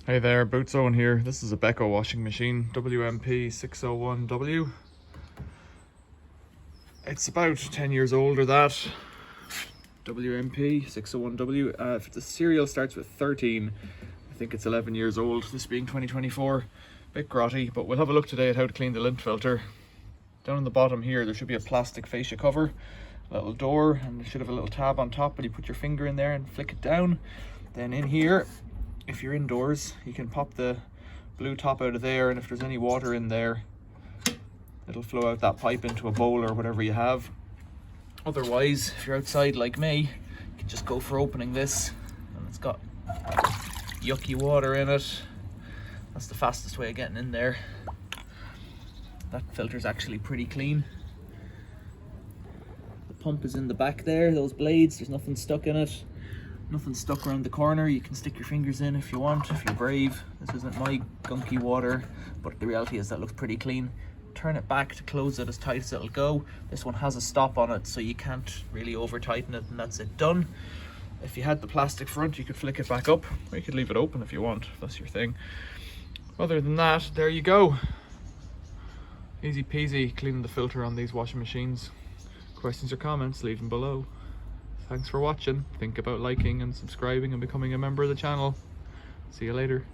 Hey there, Boots Owen here. This is a Beko washing machine, WMP601W. It's about 10 years old or that. WMP601W. If the serial starts with 13, I think it's 11 years old, this being 2024. Bit grotty, but we'll have a look today at how to clean the lint filter. Down on the bottom here, there should be a plastic fascia cover, a little door, and it should have a little tab on top, and you put your finger in there and flick it down. Then in here, if you're indoors, you can pop the blue top out of there, and if there's any water in there, it'll flow out that pipe into a bowl or whatever you have. Otherwise, if you're outside like me, you can just go for opening this, and it's got yucky water in it. That's the fastest way of getting in there. That filter's actually pretty clean. The pump is in the back there, those blades, there's nothing stuck in it. Nothing stuck around the corner. You can stick your fingers in if you want, if you're brave. This isn't my gunky water, but the reality is that looks pretty clean. Turn it back to close it as tight as it'll go. This one has a stop on it, so you can't really over tighten it, and that's it done. If you had the plastic front, you could flick it back up, or you could leave it open if you want, if that's your thing. Other than that, there you go. Easy peasy cleaning the filter on these washing machines. Questions or comments, leave them below. Thanks for watching. Think about liking and subscribing and becoming a member of the channel. See you later.